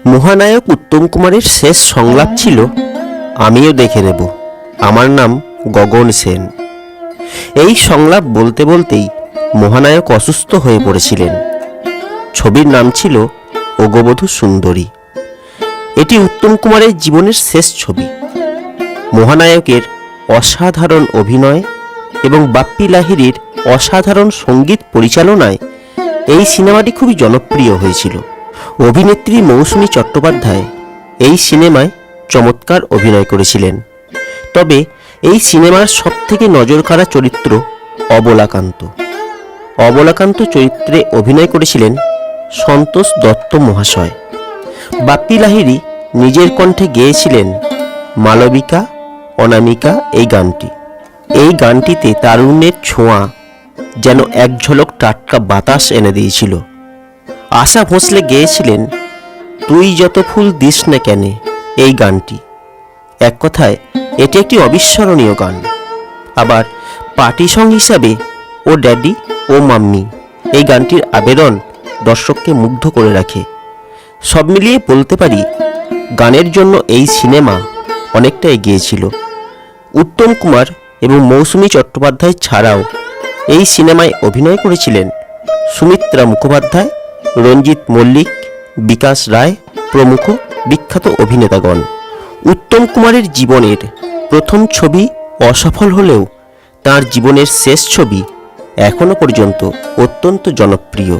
মহানায়ক উত্তম কুমারের শেষ সংলাপ ছিল, আমিও দেখে নেব, আমার নাম গগন সেন। এই সংলাপ বলতে বলতেই মহানায়ক অসুস্থ হয়ে পড়েছিলেন। ছবির নাম ছিল অগবধূ সুন্দরী। এটি উত্তম কুমারের জীবনের শেষ ছবি। মহানায়কের অসাধারণ অভিনয় এবং বাপ্পি লাহিড়ীর অসাধারণ সঙ্গীত পরিচালনায় এই সিনেমাটি খুবই জনপ্রিয় হয়েছিল। অভিনেত্রী মৌসুমী চট্টোপাধ্যায় এই সিনেমায় চমৎকার অভিনয় করেছিলেন। তবে এই সিনেমার সবথেকে নজরকাড়া চরিত্র অবলাকান্ত। অবলাকান্ত চরিত্রে অভিনয় করেছিলেন সন্তোষ দত্ত মহাশয়। বাপ্পি লাহিড়ী নিজের কণ্ঠে গেয়েছিলেন মালবিকা অনামিকা এই গানটি। এই গানটিতে তারুণ্যের ছোঁয়া যেন এক ঝলক টাটকা বাতাস এনে দিয়েছিল। আশা ভোঁসলে গেয়েছিলেন তুই যত ফুল দিস না কেন এই গানটি। এক কথায় এটি একটি অবিস্মরণীয় গান। আবার পার্টি সং হিসাবে ও ড্যাডি ও মাম্মি এই গানটির আবেদন দর্শককে মুগ্ধ করে রাখে। সব মিলিয়ে বলতে পারি গানের জন্য এই সিনেমা অনেকটা এগিয়েছিল। উত্তম কুমার এবং মৌসুমী চট্টোপাধ্যায় ছাড়াও এই সিনেমায় অভিনয় করেছিলেন সুমিত্রা মুখোপাধ্যায়, রঞ্জিত মল্লিক, বিকাশ রায় প্রমুখ বিখ্যাত অভিনেতাগণ। উত্তম কুমারের জীবনের প্রথম ছবি অসফল হলেও তার জীবনের শেষ ছবি এখনো পর্যন্ত অত্যন্ত জনপ্রিয়।